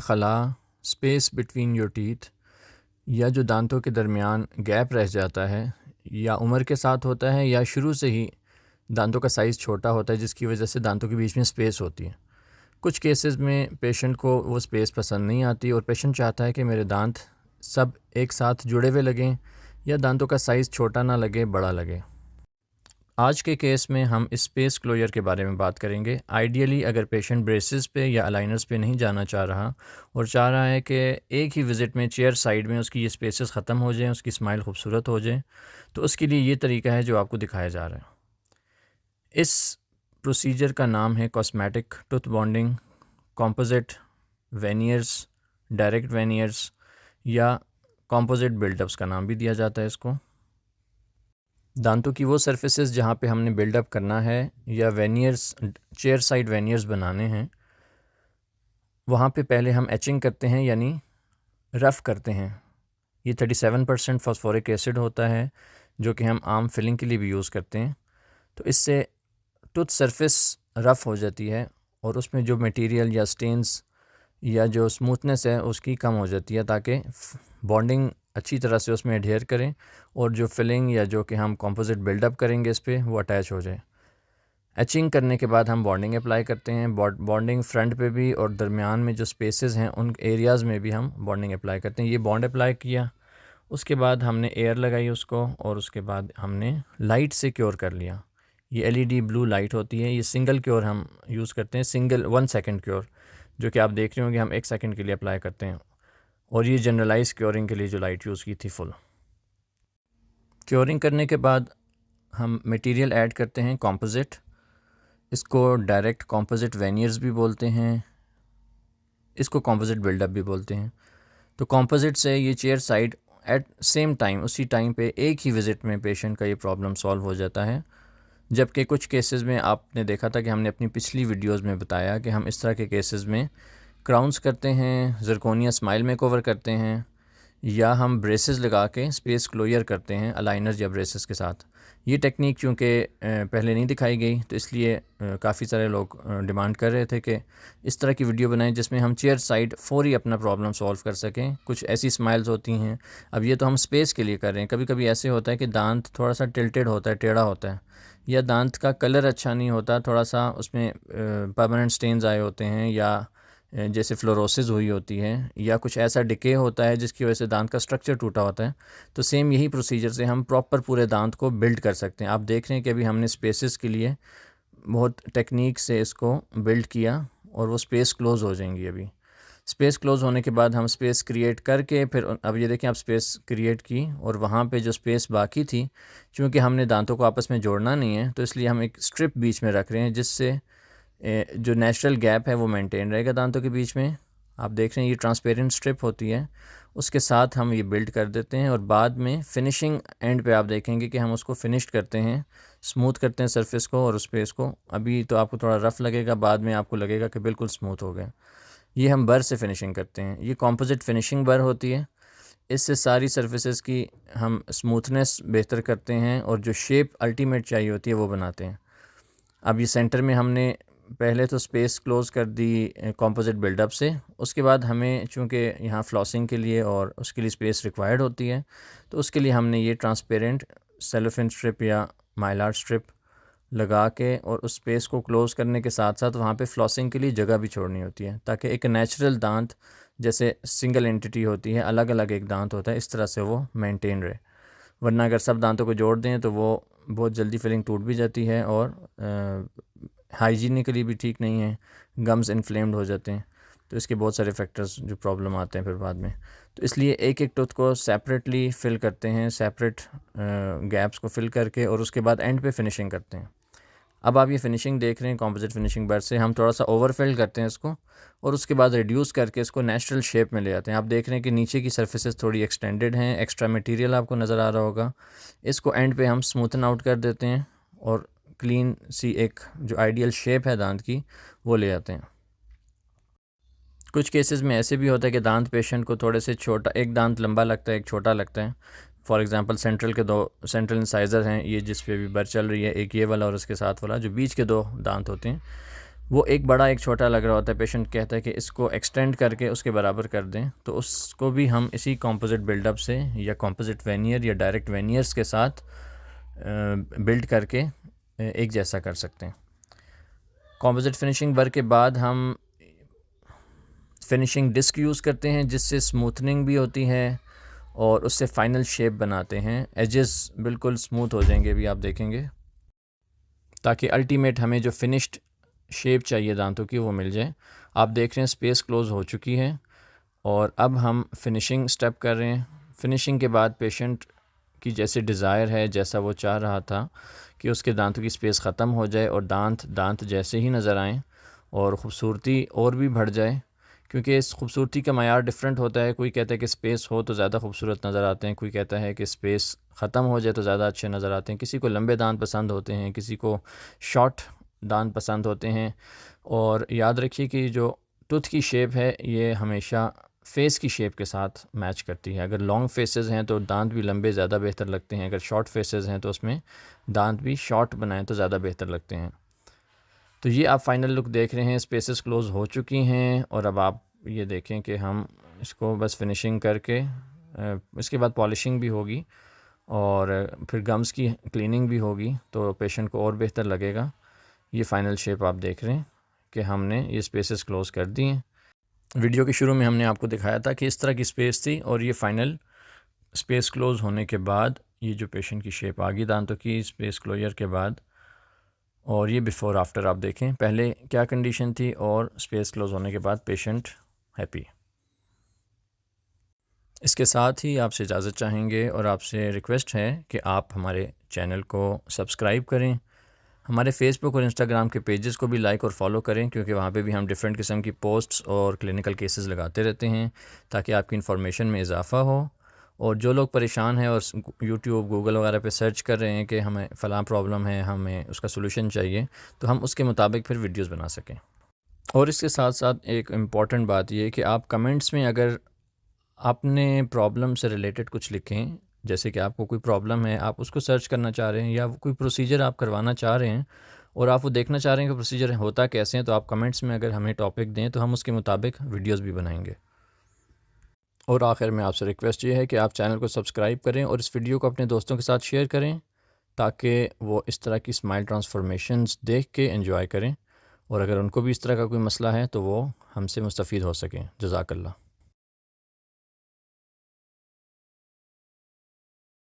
खला, space between your teeth या जो दांतों के दरमियान गैप रह जाता है, या उम्र के साथ होता है या शुरू से ही दांतों का साइज़ छोटा होता है जिसकी वजह से दांतों के बीच में स्पेस होती है। कुछ केसेस में पेशेंट को वो स्पेस पसंद नहीं आती और पेशेंट चाहता है कि मेरे दांत सब एक साथ जुड़े हुए लगें या दांतों का साइज़ छोटा ना लगे, बड़ा लगे। आज के केस में हम स्पेस क्लोजर के बारे में बात करेंगे। आइडियली अगर पेशेंट ब्रेसेस पे या अलाइनर्स पे नहीं जाना चाह रहा और चाह रहा है कि एक ही विज़िट में चेयर साइड में उसकी ये स्पेसेस ख़त्म हो जाएं, उसकी स्माइल खूबसूरत हो जाए, तो उसके लिए ये तरीका है जो आपको दिखाया जा रहा है। इस प्रोसीजर का नाम है cosmetic tooth bonding, composite veneers, direct veneers या कॉम्पोजिट बिल्डअप्स का नाम भी दिया जाता है इसको। दांतों की वो सरफेसेस जहाँ पे हमने बिल्डअप करना है या वेनियर्स, चेयर साइड वेनियर्स बनाने हैं, वहाँ पे पहले हम एचिंग करते हैं यानी रफ़ करते हैं। ये 37% फॉस्फोरिक एसिड होता है जो कि हम आम फिलिंग के लिए भी यूज़ करते हैं। तो इससे टूथ सरफेस रफ़ हो जाती है और उसमें जो मटेरियल या स्टेन्स या जो स्मूथनेस है उसकी कम हो जाती है, ताकि बॉन्डिंग अच्छी तरह से उसमें एडहेयर करें और जो फिलिंग या जो कि हम कंपोजिट बिल्डअप करेंगे इस पे वो अटैच हो जाए। एचिंग करने के बाद हम बॉन्डिंग अप्लाई करते हैं। बॉन्डिंग फ्रंट पे भी और दरमियान में जो स्पेसेस हैं उन एरियाज़ में भी हम बॉन्डिंग अप्लाई करते हैं। ये बॉन्ड अप्लाई किया, उसके बाद हमने एयर लगाई उसको और उसके बाद हमने लाइट से क्योर कर लिया। ये एलईडी ब्लू लाइट होती है, ये सिंगल क्योर हम यूज़ करते हैं, सिंगल 1 सेकंड क्योर, जो कि आप देख रहे होंगे हम 1 सेकंड के लिए अप्लाई करते हैं। और ये जनरलाइज क्योरिंग के लिए जो लाइट यूज़ की थी फुल। क्योरिंग करने के बाद हम मटेरियल ऐड करते हैं कॉम्पोजिट। इसको डायरेक्ट कॉम्पोजिट वेनियर्स भी बोलते हैं, इसको कॉम्पोजिट बिल्डअप भी बोलते हैं। तो कॉम्पोजिट से ये chair side at same time, उसी टाइम पे एक ही विज़िट में पेशेंट का ये प्रॉब्लम सॉल्व हो जाता है। जबकि कुछ केसेस में आपने देखा था कि हमने अपनी पिछली वीडियोस में बताया कि हम इस तरह के केसेस में क्राउन्स करते हैं, ज़िरकोनिया स्माइल मेकओवर करते हैं या हम ब्रेसेस लगा के स्पेस क्लोजर करते हैं अलाइनर या ब्रेसेस के साथ। ये टेक्निक चूँकि पहले नहीं दिखाई गई तो इसलिए काफ़ी सारे लोग डिमांड कर रहे थे कि इस तरह की वीडियो बनाएं जिसमें हम चेयर साइड फौरी अपना प्रॉब्लम सॉल्व कर सकें। कुछ ऐसी स्माइल्स होती हैं, अब ये तो हम स्पेस के लिए कर रहे हैं, कभी कभी ऐसे होता है कि दांत थोड़ा सा टिल्टेड होता है, टेढ़ा होता है, या दांत का कलर अच्छा नहीं होता, थोड़ा सा उसमें परमानेंट स्टेन्स आए होते हैं या जैसे फ्लोरोसिस हुई होती है या कुछ ऐसा डिके होता है जिसकी वजह से दांत का स्ट्रक्चर टूटा होता है। तो सेम यही प्रोसीजर से हम प्रॉपर पूरे दांत को बिल्ड कर सकते हैं। आप देख रहे हैं कि अभी हमने स्पेसेस के लिए बहुत टेक्निक से इसको बिल्ड किया और वो स्पेस क्लोज़ हो जाएंगी। अभी स्पेस क्लोज़ होने के बाद हम स्पेस क्रिएट करके फिर अब ये देखें आप स्पेस क्रिएट की और वहाँ पे जो स्पेस बाकी थी, चूँकि हमने दांतों को आपस में जोड़ना नहीं है तो इसलिए हम एक स्ट्रिप बीच में रख रहे हैं जिससे जो नेचुरल गैप है वो मेंटेन रहेगा दांतों के बीच में। आप देख रहे हैं ये ट्रांसपेरेंट स्ट्रिप होती है, उसके साथ हम ये बिल्ड कर देते हैं और बाद में फिनिशिंग एंड पे आप देखेंगे कि हम उसको फिनिश्ड करते हैं, स्मूथ करते हैं सरफेस को और उस पर इसको, अभी तो आपको थोड़ा रफ़ लगेगा, बाद में आपको लगेगा कि बिल्कुल स्मूथ हो गया। ये हम बर से फिनिशिंग करते हैं, ये कॉम्पोजिट फिनिशिंग बर होती है। इससे सारी सर्फेसेस की हम स्मूथनेस बेहतर करते हैं और जो शेप अल्टीमेट चाहिए होती है वो बनाते हैं। अब ये सेंटर में हमने पहले तो स्पेस क्लोज़ कर दी कॉम्पोजिट बिल्डअप से, उसके बाद हमें चूँकि यहाँ फ्लॉसिंग के लिए और उसके लिए स्पेस रिक्वायर्ड होती है तो उसके लिए हमने ये ट्रांसपेरेंट सेलोफेन स्ट्रिप या माइलार स्ट्रिप लगा के और उस स्पेस को क्लोज़ करने के साथ साथ वहाँ पे फ्लॉसिंग के लिए जगह भी छोड़नी होती है, ताकि एक नेचुरल दांत जैसे सिंगल एंटिटी होती है, अलग अलग एक दांत होता है, इस तरह से वो मेंटेन रहे। वरना अगर सब दांतों को जोड़ दें तो वो बहुत जल्दी फिलिंग टूट भी जाती है और हाइजीनिकली भी ठीक नहीं है, गम्स इन्फ्लेम्ड हो जाते हैं। तो इसके बहुत सारे फैक्टर्स जो प्रॉब्लम आते हैं फिर बाद में। तो इसलिए एक एक टूथ को सेपरेटली फिल करते हैं, सेपरेट गैप्स को फिल करके और उसके बाद एंड पे फिनिशिंग करते हैं। अब आप ये फिनिशिंग देख रहे हैं कॉम्पोजिट फिनिशिंग बर से हम थोड़ा सा ओवरफिल करते हैं इसको और उसके बाद रिड्यूस करके इसको नेचुरल शेप में ले आते हैं। आप देख रहे हैं कि नीचे की सर्फेसेस थोड़ी एक्सटेंडेड हैं, एक्स्ट्रा मटेरियल आपको नज़र आ रहा होगा। इसको एंड पे हम स्मूथन आउट कर देते हैं और क्लीन सी एक जो आइडियल शेप है दांत की वो ले आते हैं। कुछ केसेस में ऐसे भी होता है कि दांत पेशेंट को थोड़े से छोटा, एक दांत लंबा लगता है, एक छोटा लगता है। फॉर एग्जांपल सेंट्रल के दो सेंट्रल इंसाइजर हैं, ये जिस पे भी बर चल रही है, एक ये वाला और उसके साथ वाला, जो बीच के दो दांत होते हैं वो एक बड़ा एक छोटा लग रहा होता है, पेशेंट कहता है कि इसको एक्सटेंड करके उसके बराबर कर दें, तो उसको भी हम इसी कॉम्पोजिट बिल्डअप से या कॉम्पोजिट वेनियर या डायरेक्ट वेनियर्स के साथ बिल्ड करके एक जैसा कर सकते हैं। कॉम्पोजिट फिनिशिंग वर्क के बाद हम फिनिशिंग डिस्क यूज़ करते हैं, जिससे स्मूथनिंग भी होती है और उससे फ़ाइनल शेप बनाते हैं। एजेस बिल्कुल स्मूथ हो जाएंगे, भी आप देखेंगे, ताकि अल्टीमेट हमें जो फिनिश्ड शेप चाहिए दांतों की वो मिल जाए। आप देख रहे हैं स्पेस क्लोज़ हो चुकी है और अब हम फिनिशिंग स्टेप कर रहे हैं। फिनिशिंग के बाद पेशेंट की जैसे डिज़ायर है, जैसा वो चाह रहा था कि उसके दांतों की स्पेस ख़त्म हो जाए और दांत जैसे ही नज़र आएँ और ख़ूबसूरती और भी बढ़ जाए, क्योंकि इस खूबसूरती का मयार डिफरेंट होता है। कोई कहता है कि स्पेस हो तो ज़्यादा खूबसूरत नज़र आते हैं, कोई कहता है कि स्पेस ख़त्म हो जाए तो ज़्यादा अच्छे नज़र आते हैं। किसी को लंबे दांत पसंद होते हैं, किसी को शॉर्ट दांत पसंद होते हैं। और याद रखिए कि जो टूथ की शेप है ये हमेशा फेस की शेप के साथ मैच करती है। अगर लॉन्ग फेसेस हैं तो दांत भी लंबे ज़्यादा बेहतर लगते हैं, अगर शॉर्ट फेसेस हैं तो उसमें दांत भी शॉर्ट बनाएं तो ज़्यादा बेहतर लगते हैं। तो ये आप फाइनल लुक देख रहे हैं, स्पेसेस क्लोज़ हो चुकी हैं और अब आप ये देखें कि हम इसको बस फिनिशिंग करके इसके बाद पॉलिशिंग भी होगी और फिर गम्स की क्लीनिंग भी होगी, तो पेशेंट को और बेहतर लगेगा। ये फ़ाइनल शेप आप देख रहे हैं कि हमने ये स्पेसेस क्लोज़ कर दी हैं। वीडियो के शुरू में हमने आपको दिखाया था कि इस तरह की स्पेस थी और ये फ़ाइनल स्पेस क्लोज़ होने के बाद ये जो पेशेंट की शेप आ गई दांतों की स्पेस क्लोजर के बाद। और ये बिफ़ोर आफ्टर आप देखें, पहले क्या कंडीशन थी और स्पेस क्लोज़ होने के बाद पेशेंट हैप्पी। इसके साथ ही आपसे इजाज़त चाहेंगे और आपसे रिक्वेस्ट है कि आप हमारे चैनल को सब्सक्राइब करें, हमारे फेसबुक और इंस्टाग्राम के पेजेस को भी लाइक और फॉलो करें, क्योंकि वहाँ पे भी हम डिफरेंट किस्म की पोस्ट्स और क्लिनिकल केसेस लगाते रहते हैं ताकि आपकी इन्फॉर्मेशन में इजाफ़ा हो। और जो लोग परेशान हैं और यूट्यूब गूगल वगैरह पे सर्च कर रहे हैं कि हमें फ़लाँ प्रॉब्लम है, हमें उसका सोल्यूशन चाहिए, तो हम उसके मुताबिक फिर वीडियोस बना सकें। और इसके साथ साथ एक इम्पॉर्टेंट बात ये है कि आप कमेंट्स में अगर अपने प्रॉब्लम से रिलेटेड कुछ लिखें, जैसे कि आपको कोई प्रॉब्लम है, आप उसको सर्च करना चाह रहे हैं या कोई प्रोसीजर आप करवाना चाह रहे हैं और आप वो देखना चाह रहे हैं कि प्रोसीजर होता कैसे हैं, तो आप कमेंट्स में अगर हमें टॉपिक दें तो हम उसके मुताबिक वीडियोस भी बनाएंगे। और आखिर में आपसे रिक्वेस्ट ये है कि आप चैनल को सब्सक्राइब करें और इस वीडियो को अपने दोस्तों के साथ शेयर करें ताकि वो इस तरह की स्माइल ट्रांसफॉर्मेशंस देख के एंजॉय करें और अगर उनको भी इस तरह का कोई मसला है तो वो हमसे मुस्तफ़ीद हो सकें। जज़ाकल्लाह।